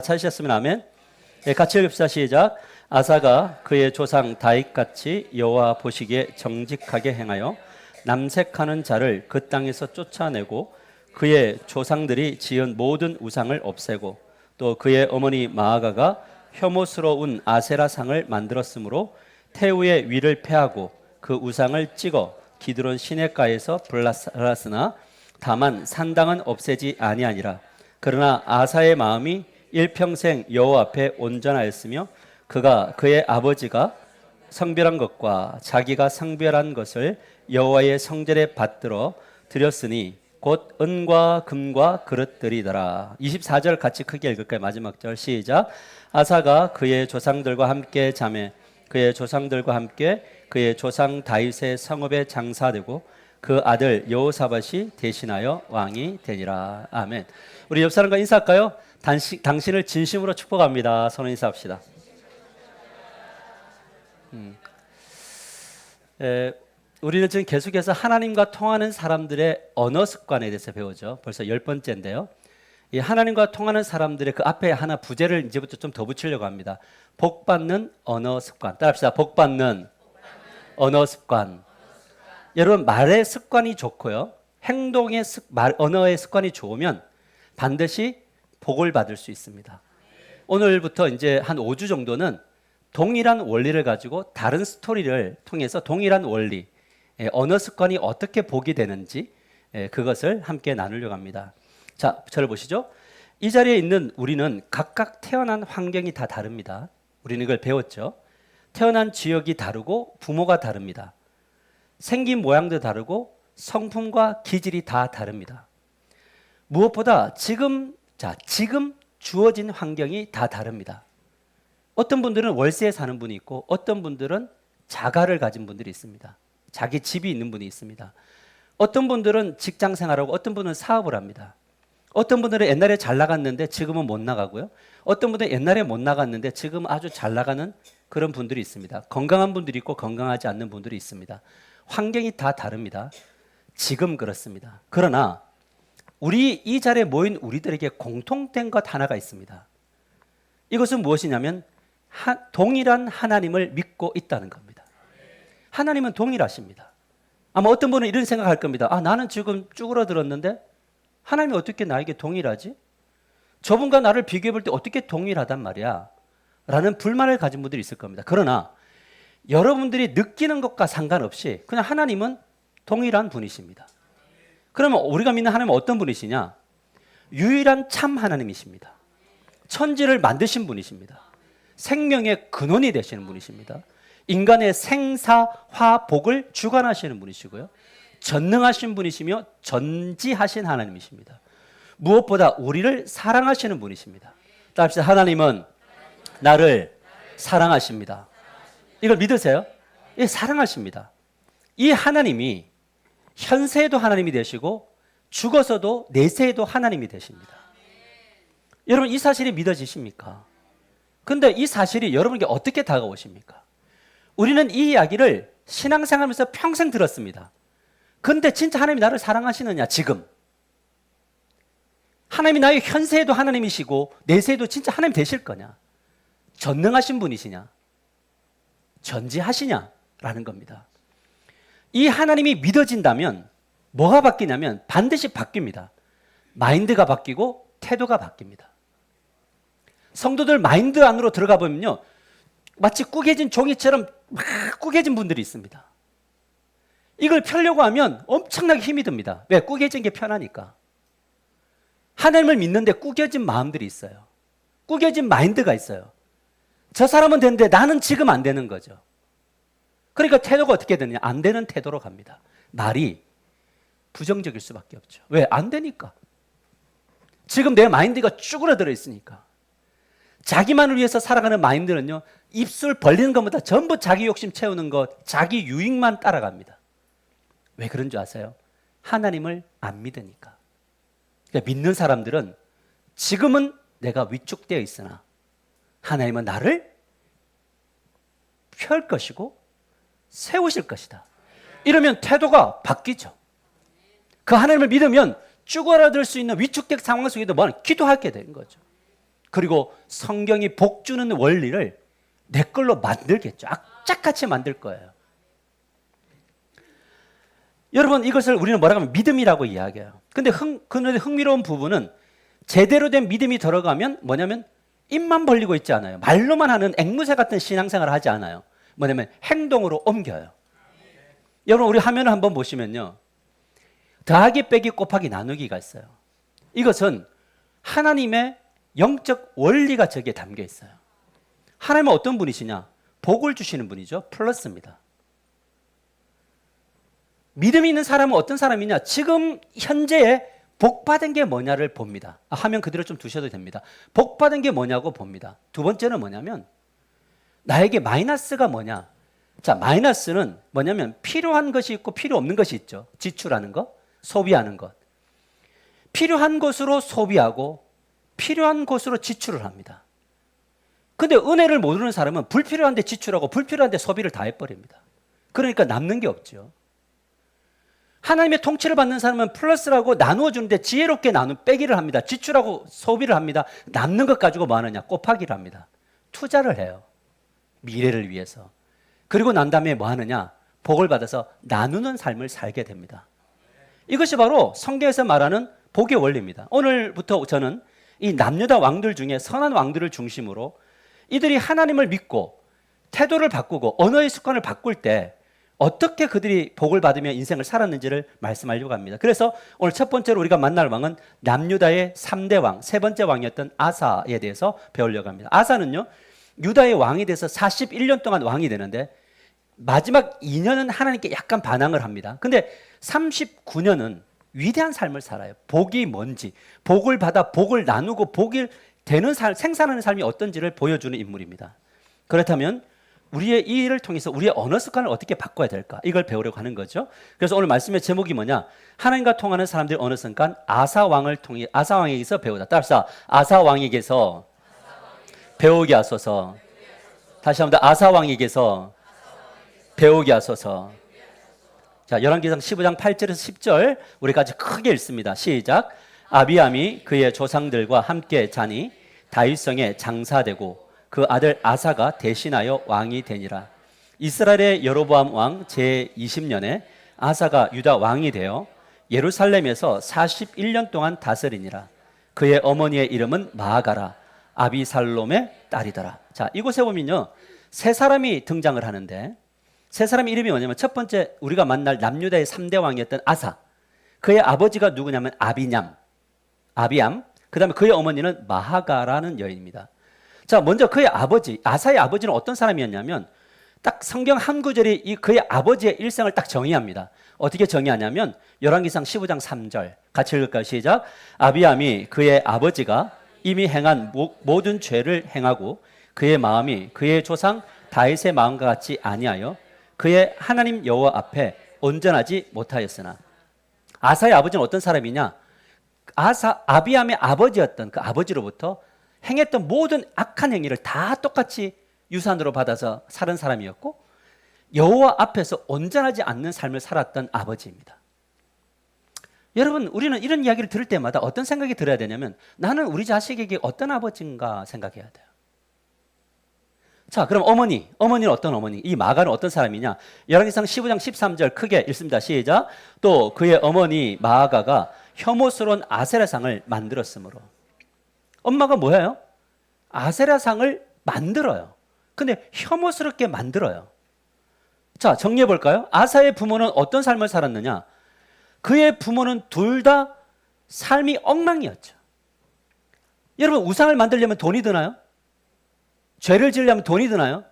찾으셨으면 아멘. 네, 같이 읽읍시다. 시작. 아사가 그의 조상 다윗같이 여호와 보시기에 정직하게 행하여 남색하는 자를 그 땅에서 쫓아내고 그의 조상들이 지은 모든 우상을 없애고 또 그의 어머니 마아가가 혐오스러운 아세라 상을 만들었으므로 태우의 위를 패하고 그 우상을 찍어 기드론 시냇가에서 불랐으나 다만 산당은 없애지 아니하니라. 그러나 아사의 마음이 일평생 여호와 앞에 온전하였으며 그가 그의 아버지가 성별한 것과 자기가 성별한 것을 여호와의 성전에 받들어 드렸으니 곧 은과 금과 그릇들이더라. 24절 같이 크게 읽을까요? 마지막 절 시작. 아사가 그의 조상들과 함께 자매 그의 조상들과 함께 그의 조상 다윗의 성읍에 장사되고 그 아들 여호사밧이 대신하여 왕이 되니라. 아멘. 우리 옆 사람과 인사할까요? 당신을 진심으로 축복합니다. 서로 인사합시다. 우리는 지금 계속해서 하나님과 통하는 사람들의 언어 습관에 대해서 배우죠. 벌써 10번째인데요. 이 하나님과 통하는 사람들의 그 앞에 하나 부제를 이제부터 좀 더 붙이려고 합니다. 복받는 언어 습관. 따라합시다. 복받는 언어 습관. 여러분, 말의 습관이 좋고요. 행동의 언어의 습관이 좋으면 반드시 복을 받을 수 있습니다. 오늘부터 이제 한 5주 정도는 동일한 원리를 가지고 다른 스토리를 통해서 동일한 원리, 언어 습관이 어떻게 복이 되는지 그것을 함께 나누려고 합니다. 자, 저를 보시죠. 이 자리에 있는 우리는 각각 태어난 환경이 다 다릅니다. 우리는 이걸 배웠죠. 태어난 지역이 다르고 부모가 다릅니다. 생긴 모양도 다르고 성품과 기질이 다 다릅니다. 무엇보다 지금 주어진 환경이 다 다릅니다. 어떤 분들은 월세에 사는 분이 있고 어떤 분들은 자가를 가진 분들이 있습니다. 자기 집이 있는 분이 있습니다. 어떤 분들은 직장 생활하고 어떤 분은 사업을 합니다. 어떤 분들은 옛날에 잘 나갔는데 지금은 못 나가고요. 어떤 분들은 옛날에 못 나갔는데 지금 아주 잘 나가는 그런 분들이 있습니다. 건강한 분들이 있고 건강하지 않는 분들이 있습니다. 환경이 다 다릅니다. 지금 그렇습니다. 그러나 우리 이 자리에 모인 우리들에게 공통된 것 하나가 있습니다. 이것은 무엇이냐면 동일한 하나님을 믿고 있다는 겁니다. 하나님은 동일하십니다. 아마 어떤 분은 이런 생각할 겁니다. 나는 지금 쭈그러들었는데 하나님이 어떻게 나에게 동일하지? 저분과 나를 비교해 볼 때 어떻게 동일하단 말이야? 라는 불만을 가진 분들이 있을 겁니다. 그러나 여러분들이 느끼는 것과 상관없이 그냥 하나님은 동일한 분이십니다. 그러면 우리가 믿는 하나님은 어떤 분이시냐? 유일한 참 하나님이십니다. 천지를 만드신 분이십니다. 생명의 근원이 되시는 분이십니다. 인간의 생사, 화, 복을 주관하시는 분이시고요. 전능하신 분이시며 전지하신 하나님이십니다. 무엇보다 우리를 사랑하시는 분이십니다. 따라합시다. 하나님은 나를 사랑하십니다. 이걸 믿으세요? 예, 사랑하십니다. 이 하나님이 현세에도 하나님이 되시고 죽어서도 내세에도 하나님이 되십니다. 여러분, 이 사실이 믿어지십니까? 근데 이 사실이 여러분에게 어떻게 다가오십니까? 우리는 이 이야기를 신앙생활하면서 평생 들었습니다. 근데 진짜 하나님이 나를 사랑하시느냐? 지금 하나님이 나의 현세에도 하나님이시고 내세에도 진짜 하나님 되실 거냐? 전능하신 분이시냐? 전지하시냐라는 겁니다. 이 하나님이 믿어진다면 뭐가 바뀌냐면 반드시 바뀝니다. 마인드가 바뀌고 태도가 바뀝니다. 성도들 마인드 안으로 들어가 보면요, 마치 꾸겨진 종이처럼 막 꾸겨진 분들이 있습니다. 이걸 펴려고 하면 엄청나게 힘이 듭니다. 왜? 꾸겨진 게 편하니까. 하나님을 믿는데 꾸겨진 마음들이 있어요. 꾸겨진 마인드가 있어요. 저 사람은 되는데 나는 지금 안 되는 거죠. 그러니까 태도가 어떻게 되느냐? 안 되는 태도로 갑니다. 말이 부정적일 수밖에 없죠. 왜? 안 되니까. 지금 내 마인드가 쭈그러들어 있으니까. 자기만을 위해서 살아가는 마인드는요, 입술 벌리는 것보다 전부 자기 욕심 채우는 것, 자기 유익만 따라갑니다. 왜 그런 줄 아세요? 하나님을 안 믿으니까. 그러니까 믿는 사람들은 지금은 내가 위축되어 있으나 하나님은 나를 펼 것이고 세우실 것이다. 이러면 태도가 바뀌죠. 그 하나님을 믿으면 쭈그러들 수 있는 위축된 상황 속에도 기도하게 되는 거죠. 그리고 성경이 복 주는 원리를 내 걸로 만들겠죠. 악착같이 만들 거예요. 여러분, 이것을 우리는 뭐라고 하면 믿음이라고 이야기해요. 근데 흥미로운 부분은 제대로 된 믿음이 들어가면 뭐냐면 입만 벌리고 있지 않아요. 말로만 하는 앵무새 같은 신앙생활을 하지 않아요. 뭐냐면 행동으로 옮겨요. 여러분, 우리 화면을 한번 보시면요. 더하기 빼기 곱하기 나누기가 있어요. 이것은 하나님의 영적 원리가 저기에 담겨 있어요. 하나님은 어떤 분이시냐? 복을 주시는 분이죠. 플러스입니다. 믿음이 있는 사람은 어떤 사람이냐? 지금 현재에 복 받은 게 뭐냐를 봅니다. 화면 그대로 좀 두셔도 됩니다. 복 받은 게 뭐냐고 봅니다. 두 번째는 뭐냐면 나에게 마이너스가 뭐냐? 자, 마이너스는 뭐냐면 필요한 것이 있고 필요 없는 것이 있죠. 지출하는 것, 소비하는 것. 필요한 것으로 소비하고 필요한 것으로 지출을 합니다. 근데 은혜를 모르는 사람은 불필요한데 지출하고 불필요한데 소비를 다 해버립니다. 그러니까 남는 게 없죠. 하나님의 통치를 받는 사람은 플러스라고 나누어 주는데 지혜롭게 빼기를 합니다. 지출하고 소비를 합니다. 남는 것 가지고 뭐 하느냐? 곱하기를 합니다. 투자를 해요. 미래를 위해서. 그리고 난 다음에 뭐 하느냐? 복을 받아서 나누는 삶을 살게 됩니다. 이것이 바로 성경에서 말하는 복의 원리입니다. 오늘부터 저는 이 남유다 왕들 중에 선한 왕들을 중심으로 이들이 하나님을 믿고 태도를 바꾸고 언어의 습관을 바꿀 때 어떻게 그들이 복을 받으며 인생을 살았는지를 말씀하려고 합니다. 그래서 오늘 첫 번째로 우리가 만날 왕은 남유다의 3대 왕, 세 번째 왕이었던 아사에 대해서 배우려고 합니다. 아사는요, 유다의 왕이 돼서 41년 동안 왕이 되는데 마지막 2년은 하나님께 약간 반항을 합니다. 근데 39년은 위대한 삶을 살아요. 복이 뭔지, 복을 받아 복을 나누고 복이 되는 생산하는 삶이 어떤지를 보여주는 인물입니다. 그렇다면 우리의 이 일을 통해서 우리의 언어 습관을 어떻게 바꿔야 될까? 이걸 배우려고 하는 거죠. 그래서 오늘 말씀의 제목이 뭐냐? 하나님과 통하는 사람들의 언어 습관, 아사 왕에게서 배우다. 따라서 아사 왕에게서 배우게 하소서. 다시 한번 더 아사 왕에게서 배우게 하소서. 자, 열왕기상 15장 8절에서 10절 우리까지 크게 읽습니다. 시작. 아비암이 그의 조상들과 함께 자니 다윗성에 장사되고 그 아들 아사가 대신하여 왕이 되니라. 이스라엘의 여로보암 왕 제20년에 아사가 유다 왕이 되어 예루살렘에서 41년 동안 다스리니라. 그의 어머니의 이름은 마아가라 아비살롬의 딸이더라. 자, 이곳에 보면요, 세 사람이 등장을 하는데 세 사람의 이름이 뭐냐면 첫 번째 우리가 만날 남유다의 3대 왕이었던 아사. 그의 아버지가 누구냐면 아비암. 그 다음에 그의 어머니는 마하가라는 여인입니다. 자, 먼저 그의 아버지, 아사의 아버지는 어떤 사람이었냐면 딱 성경 한 구절이 그의 아버지의 일생을 딱 정의합니다. 어떻게 정의하냐면 열왕기상 15장 3절 같이 읽을까요? 시작. 아비암이 그의 아버지가 이미 행한 모든 죄를 행하고 그의 마음이 그의 조상 다윗의 마음과 같이 아니하여 그의 하나님 여호와 앞에 온전하지 못하였으나. 아사의 아버지는 어떤 사람이냐? 아비암의 아버지였던 그 아버지로부터 행했던 모든 악한 행위를 다 똑같이 유산으로 받아서 살은 사람이었고 여호와 앞에서 온전하지 않는 삶을 살았던 아버지입니다. 여러분, 우리는 이런 이야기를 들을 때마다 어떤 생각이 들어야 되냐면 나는 우리 자식에게 어떤 아버지인가 생각해야 돼요. 자, 그럼 어머니는 어떤 어머니? 이 마가는 어떤 사람이냐? 열왕기상 15장 13절 크게 읽습니다. 시작. 또 그의 어머니 마아가가 혐오스러운 아세라상을 만들었으므로. 엄마가 뭐예요? 아세라상을 만들어요. 근데 혐오스럽게 만들어요. 자, 정리해 볼까요? 아사의 부모는 어떤 삶을 살았느냐? 그의 부모는 둘 다 삶이 엉망이었죠. 여러분, 우상을 만들려면 돈이 드나요? 죄를 지으려면 돈이 드나요?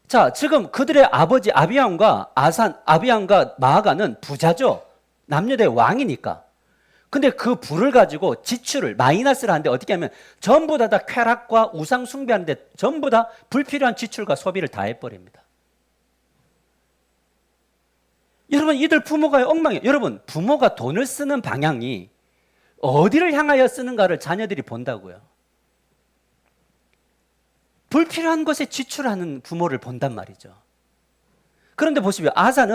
자, 지금 그들의 아버지 아비암과 마아가는 부자죠. 남유다의 왕이니까. 근데 그 부를 가지고 지출을 마이너스를 하는데 어떻게 하면 전부 다 쾌락과 우상 숭배하는데 전부 다 불필요한 지출과 소비를 다 해버립니다. 여러분, 이들 부모가 엉망이에요. 여러분, 부모가 돈을 쓰는 방향이 어디를 향하여 쓰는가를 자녀들이 본다고요. 불필요한 것에 지출하는 부모를 본단 말이죠. 그런데 보십시오. 아사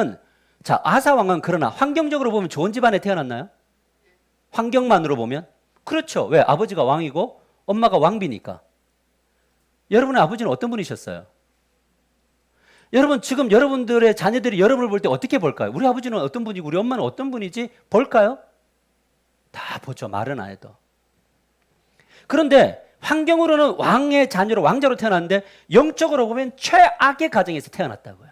왕은 그러나 환경적으로 보면 좋은 집안에 태어났나요? 환경만으로 보면? 그렇죠. 왜? 아버지가 왕이고 엄마가 왕비니까. 여러분의 아버지는 어떤 분이셨어요? 여러분 지금 여러분들의 자녀들이 여러분을 볼 때 어떻게 볼까요? 우리 아버지는 어떤 분이고 우리 엄마는 어떤 분이지? 볼까요? 다 보죠. 말은 안 해도. 그런데 환경으로는 왕의 자녀로 왕자로 태어났는데 영적으로 보면 최악의 가정에서 태어났다고요.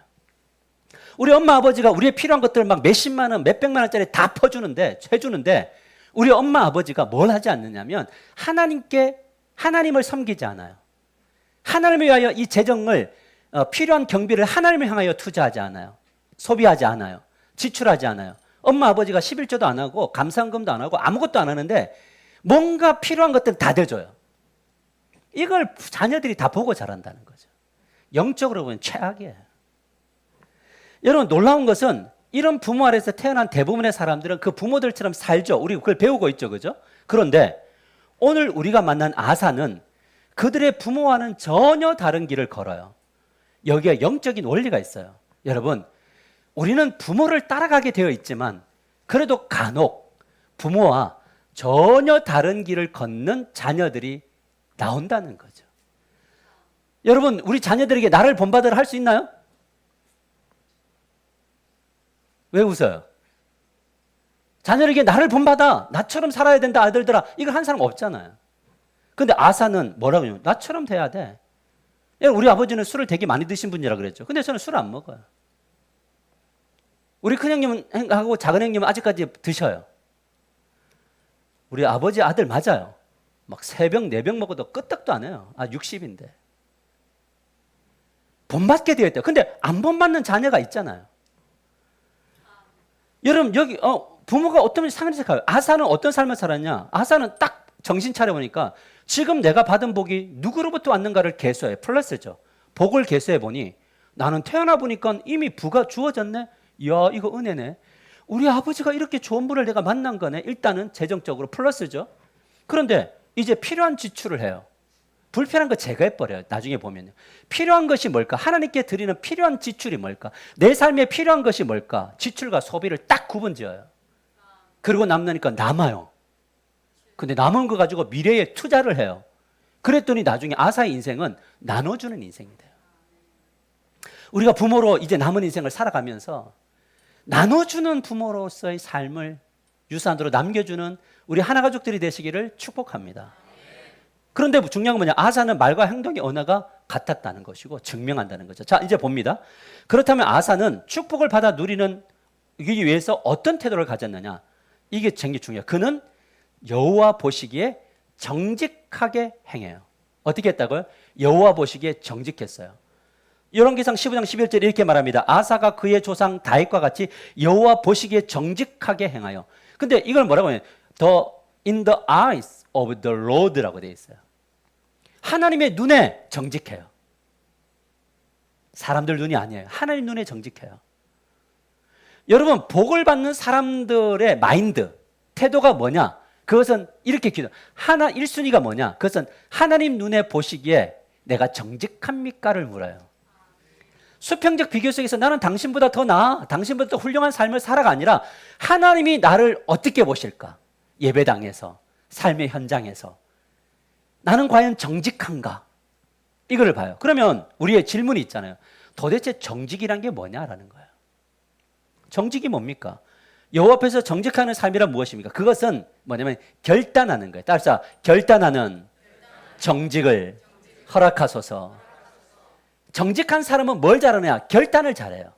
우리 엄마 아버지가 우리의 필요한 것들을 막 몇십만 원, 몇백만 원짜리 다 퍼주는데 해주는데 우리 엄마 아버지가 뭘 하지 않느냐면 하나님을 섬기지 않아요. 하나님을 위하여 이 재정을 필요한 경비를 하나님을 향하여 투자하지 않아요. 소비하지 않아요. 지출하지 않아요. 엄마 아버지가 11조도 안 하고 감사원금도 안 하고 아무것도 안 하는데 뭔가 필요한 것들 다 대줘요. 이걸 자녀들이 다 보고 자란다는 거죠. 영적으로 보면 최악이에요. 여러분 놀라운 것은 이런 부모 아래에서 태어난 대부분의 사람들은 그 부모들처럼 살죠. 우리 그걸 배우고 있죠. 그죠? 그런데 오늘 우리가 만난 아사는 그들의 부모와는 전혀 다른 길을 걸어요. 여기에 영적인 원리가 있어요. 여러분, 우리는 부모를 따라가게 되어 있지만 그래도 간혹 부모와 전혀 다른 길을 걷는 자녀들이 나온다는 거죠. 여러분, 우리 자녀들에게 나를 본받으라 할 수 있나요? 왜 웃어요? 자녀에게 나를 본받아, 나처럼 살아야 된다 아들들아, 이걸 한 사람 없잖아요. 근데 아사는 뭐라고 해요? 나처럼 돼야 돼. 우리 아버지는 술을 되게 많이 드신 분이라 그랬죠. 근데 저는 술 안 먹어요. 우리 큰형님은 하고 작은형님은 아직까지 드셔요. 우리 아버지 아들 맞아요. 막 3병, 4병 먹어도 끄떡도 안 해요. 60인데. 본받게 되어 있대요. 근데 안 본받는 자녀가 있잖아요. 여러분, 여기, 부모가 어떤 상황에서 가요? 아사는 어떤 삶을 살았냐? 아사는 딱 정신 차려보니까 지금 내가 받은 복이 누구로부터 왔는가를 계수해. 플러스죠. 복을 계수해 보니 나는 태어나 보니까 이미 부가 주어졌네? 이야, 이거 은혜네. 우리 아버지가 이렇게 좋은 분을 내가 만난 거네. 일단은 재정적으로 플러스죠. 그런데 이제 필요한 지출을 해요. 불필요한 거 제거해버려요. 나중에 보면요. 필요한 것이 뭘까? 하나님께 드리는 필요한 지출이 뭘까? 내 삶에 필요한 것이 뭘까? 지출과 소비를 딱 구분지어요. 그리고 남으니까 남아요. 근데 남은 거 가지고 미래에 투자를 해요. 그랬더니 나중에 아사의 인생은 나눠주는 인생이 돼요. 우리가 부모로 이제 남은 인생을 살아가면서 나눠주는 부모로서의 삶을 유산으로 남겨주는 우리 하나가족들이 되시기를 축복합니다. 그런데 중요한 건 뭐냐? 아사는 말과 행동의 언어가 같았다는 것이고 증명한다는 거죠. 자, 이제 봅니다. 그렇다면 아사는 축복을 받아 누리는 이기 위해서 어떤 태도를 가졌느냐? 이게 굉장히 중요해요. 그는 여호와 보시기에 정직하게 행해요. 어떻게 했다고요? 여호와 보시기에 정직했어요. 열왕기상 15장 11절에 이렇게 말합니다. 아사가 그의 조상 다윗과 같이 여호와 보시기에 정직하게 행하여. 근데 이걸 뭐라고 해요? In the eyes of the Lord라고 되어 있어요. 하나님의 눈에 정직해요. 사람들 눈이 아니에요. 하나님 눈에 정직해요. 여러분, 복을 받는 사람들의 마인드, 태도가 뭐냐? 그것은 이렇게 기도. 1순위가 뭐냐? 그것은 하나님 눈에 보시기에 내가 정직합니까를 물어요. 수평적 비교 속에서 나는 당신보다 더 나아, 당신보다 더 훌륭한 삶을 살아가 아니라 하나님이 나를 어떻게 보실까? 예배당에서, 삶의 현장에서 나는 과연 정직한가? 이거를 봐요. 그러면 우리의 질문이 있잖아요. 도대체 정직이란 게 뭐냐라는 거예요. 정직이 뭡니까? 여호와 앞에서 정직하는 삶이란 무엇입니까? 그것은 뭐냐면 결단하는 거예요. 따라서 결단하는 정직을 허락하소서. 정직한 사람은 뭘 잘하느냐? 결단을 잘해요.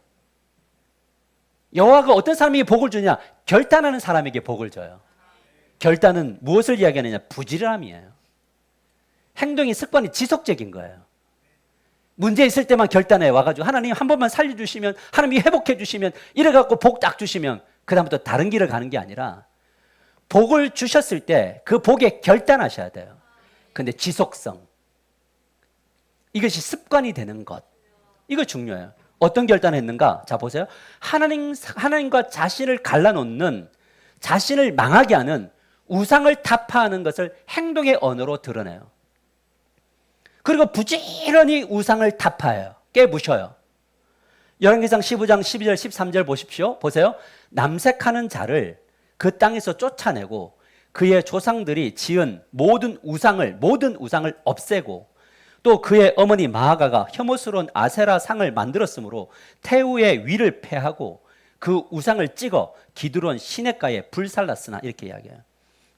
여호와가 어떤 사람에게 복을 주냐? 결단하는 사람에게 복을 줘요. 결단은 무엇을 이야기하느냐? 부지런함이에요. 행동이 습관이 지속적인 거예요. 문제 있을 때만 결단해 와가지고 하나님 한 번만 살려주시면, 하나님이 회복해 주시면, 이래갖고 복 딱 주시면 그 다음부터 다른 길을 가는 게 아니라 복을 주셨을 때 그 복에 결단하셔야 돼요. 근데 지속성, 이것이 습관이 되는 것, 이거 중요해요. 어떤 결단을 했는가? 자, 보세요. 하나님과 자신을 갈라놓는, 자신을 망하게 하는 우상을 타파하는 것을 행동의 언어로 드러내요. 그리고 부지런히 우상을 타파해요. 깨부셔요. 열왕기상 15장 12절 13절 보십시오. 보세요. 남색하는 자를 그 땅에서 쫓아내고 그의 조상들이 지은 모든 우상을 없애고 또 그의 어머니 마아가가 혐오스러운 아세라 상을 만들었으므로 태우의 위를 패하고 그 우상을 찍어 기드론 시냇가에 불살랐으나 이렇게 이야기해요.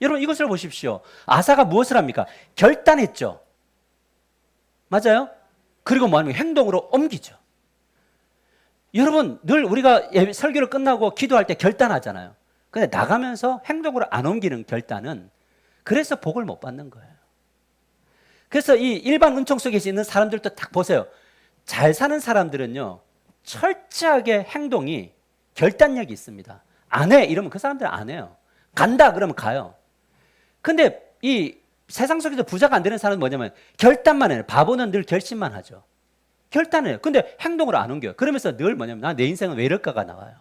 여러분 이것을 보십시오. 아사가 무엇을 합니까? 결단했죠. 맞아요? 그리고 뭐하면 행동으로 옮기죠. 여러분 늘 우리가 설교를 끝나고 기도할 때 결단하잖아요. 근데 나가면서 행동으로 안 옮기는 결단은 그래서 복을 못 받는 거예요. 그래서 이 일반 은총 속에 있는 사람들도 딱 보세요. 잘 사는 사람들은요, 철저하게 행동이 결단력이 있습니다. 안 해 이러면 그 사람들은 안 해요. 간다 그러면 가요. 근데 이 세상 속에서 부자가 안 되는 사람은 뭐냐면 결단만 해요. 바보는 늘 결심만 하죠. 결단해요. 근데 행동으로 안 옮겨요. 그러면서 늘 뭐냐면 나 내 인생은 왜 이럴까가 나와요.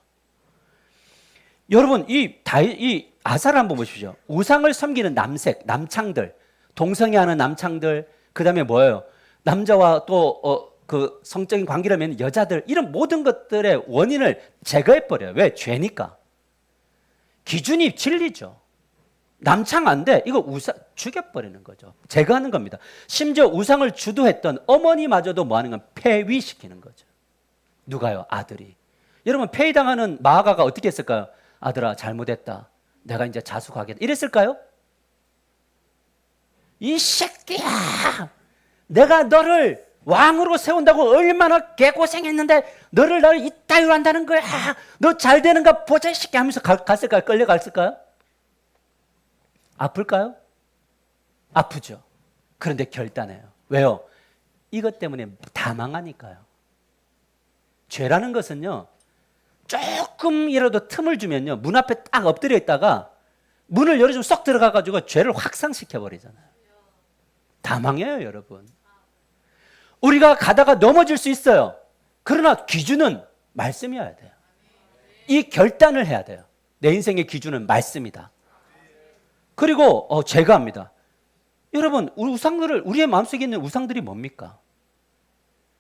여러분 이 아사를 한번 보십시오. 우상을 섬기는 남창들, 동성애하는 남창들, 그 다음에 뭐예요? 남자와 또 그 성적인 관계를 맺는 여자들, 이런 모든 것들의 원인을 제거해버려요. 왜? 죄니까. 기준이 진리죠. 남창 안 돼. 이거 우상 죽여버리는 거죠. 제거하는 겁니다. 심지어 우상을 주도했던 어머니마저도 뭐 하는 건 폐위시키는 거죠. 누가요? 아들이. 여러분 폐위당하는 마아가가 어떻게 했을까요? 아들아 잘못했다. 내가 이제 자숙하겠다. 이랬을까요? 이 새끼야! 내가 너를 왕으로 세운다고 얼마나 개고생했는데 너를 이따위로 한다는 거야. 너 잘 되는가 보자 이 새끼 하면서 갔을까요? 끌려갔을까요? 아플까요? 아프죠. 그런데 결단해요. 왜요? 이것 때문에 다 망하니까요. 죄라는 것은요, 조금이라도 틈을 주면요, 문 앞에 딱 엎드려 있다가 문을 열어주면 쏙 들어가가지고 죄를 확산시켜버리잖아요. 다 망해요, 여러분. 우리가 가다가 넘어질 수 있어요. 그러나 기준은 말씀이어야 돼요. 이 결단을 해야 돼요. 내 인생의 기준은 말씀이다. 그리고 제가 합니다. 여러분, 우리의 마음속에 있는 우상들이 뭡니까?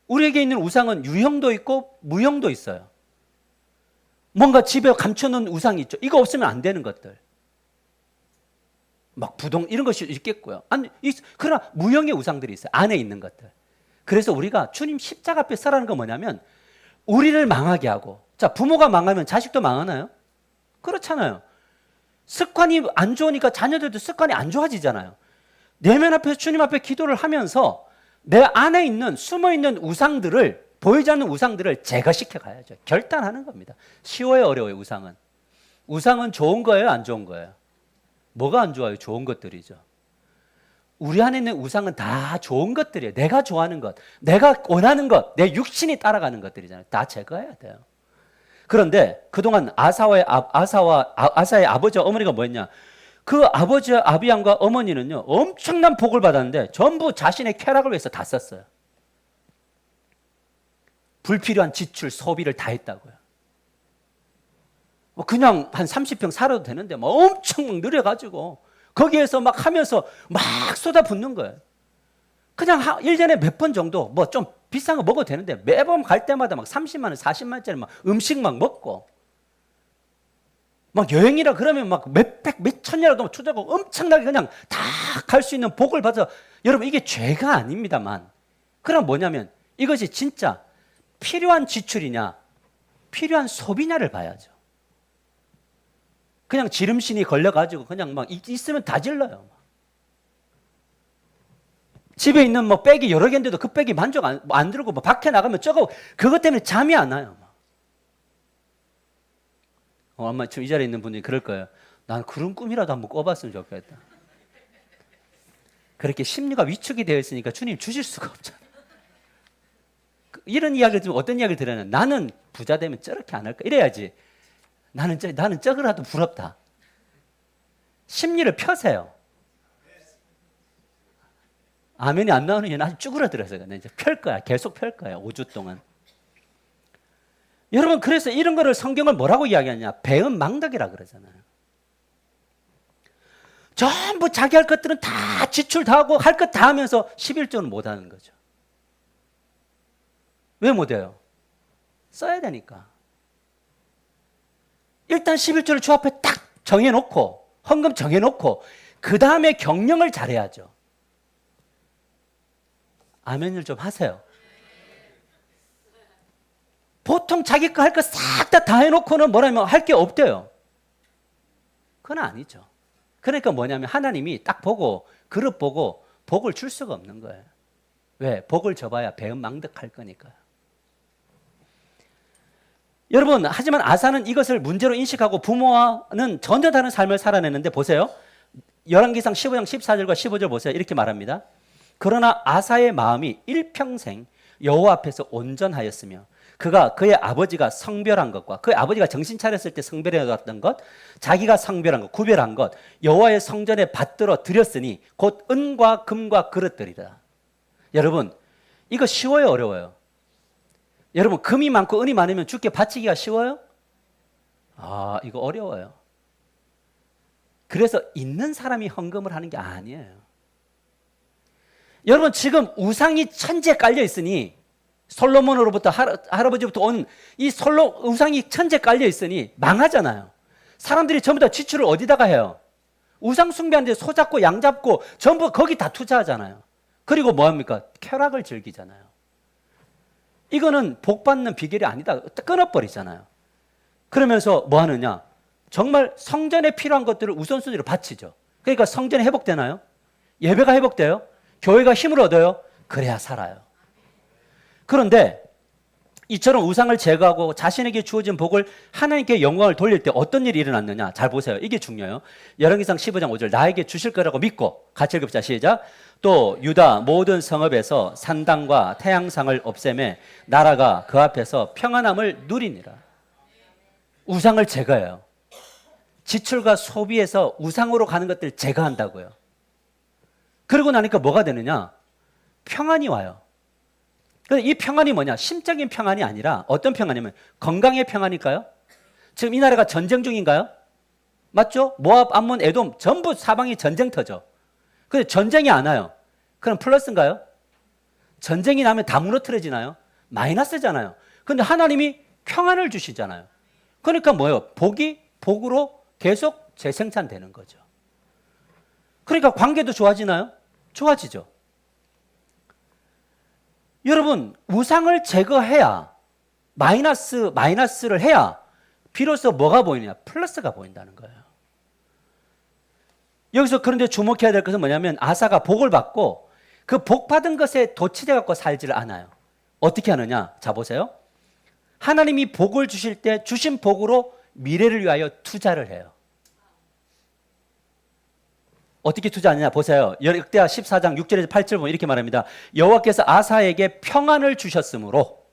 우리에게 있는 우상은 유형도 있고 무형도 있어요. 뭔가 집에 감춰놓은 우상이 있죠. 이거 없으면 안 되는 것들. 막 부동 이런 것이 있겠고요. 그러나 무형의 우상들이 있어요. 안에 있는 것들. 그래서 우리가 주님 십자가 앞에 서라는 건 뭐냐면 우리를 망하게 하고, 자, 부모가 망하면 자식도 망하나요? 그렇잖아요. 습관이 안 좋으니까 자녀들도 습관이 안 좋아지잖아요. 내면 앞에서 주님 앞에 기도를 하면서 내 안에 있는 숨어있는 우상들을, 보이지 않는 우상들을 제거시켜 가야죠. 결단하는 겁니다. 쉬워요, 어려워요, 우상은? 우상은 좋은 거예요, 안 좋은 거예요? 뭐가 안 좋아요? 좋은 것들이죠. 우리 안에 있는 우상은 다 좋은 것들이에요. 내가 좋아하는 것, 내가 원하는 것, 내 육신이 따라가는 것들이잖아요. 다 제거해야 돼요. 그런데 그동안 아사의 아버지와 어머니가 뭐였냐? 그 아버지 아비양과 어머니는요, 엄청난 복을 받았는데 전부 자신의 쾌락을 위해서 다 썼어요. 불필요한 지출, 소비를 다 했다고요. 그냥 한 30평 살아도 되는데 엄청 느려가지고 거기에서 막 하면서 막 쏟아붓는 거예요. 그냥 1년에 몇 번 정도 뭐 좀 비싼 거 먹어도 되는데 매번 갈 때마다 막 30만 원, 40만 원짜리 막 음식 막 먹고, 막 여행이라 그러면 막 몇백, 몇천 년이라도 투자하고 엄청나게 그냥 다 갈 수 있는 복을 받아. 여러분 이게 죄가 아닙니다만, 그럼 뭐냐면 이것이 진짜 필요한 지출이냐 필요한 소비냐를 봐야죠. 그냥 지름신이 걸려가지고 그냥 막 있으면 다 질러요. 집에 있는 뭐 백이 여러 개인데도 그 백이 만족 안 들고 뭐 밖에 나가면 그것 때문에 잠이 안 와요. 아마 지금 이 자리에 있는 분들이 그럴 거예요. 난 그런 꿈이라도 한번 꿔봤으면 좋겠다. 그렇게 심리가 위축이 되어 있으니까 주님 주실 수가 없잖아요. 이런 이야기를 들으면 어떤 이야기를 들으냐, 나는 부자 되면 저렇게 안 할까 이래야지. 나는 저거라도 부럽다. 심리를 펴세요. 아멘이 안 나오는 이유는 아주 쭈그러들어서 이제 펼 거야. 계속 펼 거야. 5주 동안. 여러분, 그래서 이런 거를 성경을 뭐라고 이야기하냐? 배은망덕이라 그러잖아요. 전부 자기 할 것들은 다 지출 다 하고 할 것 다 하면서 11조는 못 하는 거죠. 왜 못 해요? 써야 되니까. 일단 11조를 주 앞에 딱 정해놓고 헌금 정해놓고 그 다음에 경영을 잘해야죠. 아멘을 좀 하세요. 보통 자기 거 할 거 싹 다 해놓고는 뭐라면 할 게 없대요. 그건 아니죠. 그러니까 뭐냐면 하나님이 딱 보고 그릇 보고 복을 줄 수가 없는 거예요. 왜? 복을 줘봐야 배은망덕할 거니까요. 여러분, 하지만 아사는 이것을 문제로 인식하고 부모와는 전혀 다른 삶을 살아내는데 보세요. 열왕기상 15장 14절과 15절 보세요. 이렇게 말합니다. 그러나 아사의 마음이 일평생 여호와 앞에서 온전하였으며 그가 그의 아버지가 성별한 것과 그의 아버지가 정신 차렸을 때 성별해왔던 것, 자기가 성별한 것, 구별한 것, 여호와의 성전에 받들어 드렸으니 곧 은과 금과 그릇들이다. 여러분, 이거 쉬워요, 어려워요? 여러분, 금이 많고 은이 많으면 주께 바치기가 쉬워요? 아, 이거 어려워요. 그래서 있는 사람이 헌금을 하는 게 아니에요. 여러분, 지금 우상이 천지에 깔려 있으니 솔로몬으로부터 할아버지부터 온 이 우상이 천지에 깔려 있으니 망하잖아요. 사람들이 전부 다 지출을 어디다가 해요? 우상 숭배하는데 소 잡고 양 잡고 전부 거기 다 투자하잖아요. 그리고 뭐합니까? 쾌락을 즐기잖아요. 이거는 복 받는 비결이 아니다. 끊어버리잖아요. 그러면서 뭐 하느냐? 정말 성전에 필요한 것들을 우선순위로 바치죠. 그러니까 성전이 회복되나요? 예배가 회복돼요? 교회가 힘을 얻어요? 그래야 살아요. 그런데 이처럼 우상을 제거하고 자신에게 주어진 복을 하나님께 영광을 돌릴 때 어떤 일이 일어났느냐? 잘 보세요. 이게 중요해요. 열왕기상 15장 5절 나에게 주실 거라고 믿고 같이 읽읍시다. 시작. 또 유다 모든 성읍에서 산당과 태양상을 없애매 나라가 그 앞에서 평안함을 누리니라. 우상을 제거해요. 지출과 소비에서 우상으로 가는 것들 제거한다고요. 그러고 나니까 뭐가 되느냐? 평안이 와요. 이 평안이 뭐냐? 심적인 평안이 아니라 어떤 평안이면 건강의 평안일까요? 지금 이 나라가 전쟁 중인가요? 맞죠? 모압, 암몬, 에돔 전부 사방이 전쟁터죠. 근데 전쟁이 안 와요. 그럼 플러스인가요? 전쟁이 나면 다 무너뜨려지나요? 마이너스잖아요. 근데 하나님이 평안을 주시잖아요. 그러니까 뭐예요? 복이 복으로 계속 재생산되는 거죠. 그러니까 관계도 좋아지나요? 좋아지죠. 여러분, 우상을 제거해야 마이너스를 해야 비로소 뭐가 보이느냐? 플러스가 보인다는 거예요. 여기서 그런데 주목해야 될 것은 뭐냐면 아사가 복을 받고 그 복 받은 것에 도취돼 갖고 살지를 않아요. 어떻게 하느냐? 자 보세요. 하나님이 복을 주실 때 주신 복으로 미래를 위하여 투자를 해요. 어떻게 투자하느냐 보세요. 역대하 14장 6절에서 8절 보면 이렇게 말합니다. 여호와께서 아사에게 평안을 주셨으므로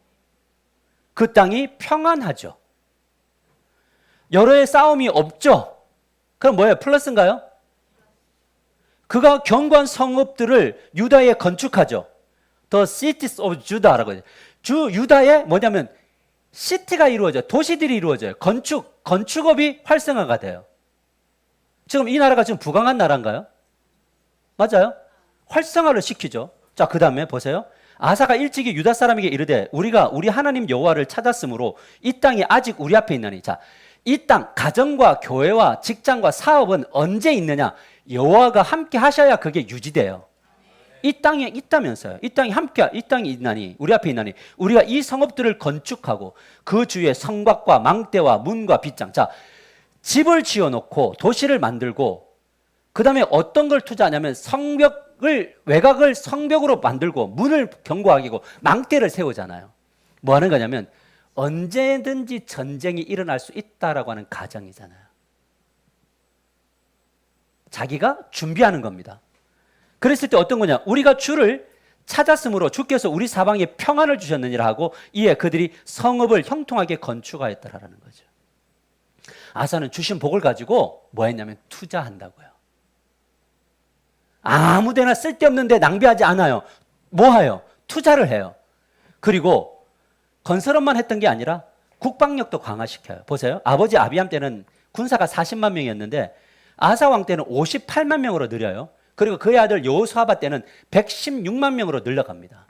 그 땅이 평안하죠. 여러 해 싸움이 없죠. 그럼 뭐예요? 플러스인가요? 그가 견고한 성읍들을 유다에 건축하죠. The cities of Judah라고 해요. 유다에 뭐냐면 시티가 이루어져요. 도시들이 이루어져요. 건축업이 활성화가 돼요. 지금 이 나라가 지금 부강한 나라인가요? 맞아요? 활성화를 시키죠. 자, 그 다음에 보세요. 아사가 일찍이 유다 사람에게 이르되 우리가 우리 하나님 여호와를 찾았으므로 이 땅이 아직 우리 앞에 있나니. 자, 이 땅, 가정과 교회와 직장과 사업은 언제 있느냐? 여호와가 함께 하셔야 그게 유지돼요. 이 땅에 있다면서요. 이 땅이 있나니, 우리 앞에 있나니, 우리가 이 성읍들을 건축하고 그 주위에 성곽과 망대와 문과 빗장. 자, 집을 지어놓고 도시를 만들고 그 다음에 어떤 걸 투자하냐면 외곽을 성벽으로 만들고 문을 견고하게 하고 망대를 세우잖아요. 뭐 하는 거냐면 언제든지 전쟁이 일어날 수 있다라고 하는 가정이잖아요. 자기가 준비하는 겁니다. 그랬을 때 어떤 거냐? 우리가 주를 찾았으므로 주께서 우리 사방에 평안을 주셨느니라 하고 이에 그들이 성읍을 형통하게 건축하였다라는 거죠. 아사는 주신 복을 가지고 뭐 했냐면 투자한다고요. 아무데나 쓸데없는데 낭비하지 않아요. 뭐 해요? 투자를 해요. 그리고 건설업만 했던 게 아니라 국방력도 강화시켜요. 보세요. 아버지 아비암 때는 군사가 40만 명이었는데 아사 왕 때는 58만 명으로 늘려요. 그리고 그의 아들 여호수아밧 때는 116만 명으로 늘려갑니다.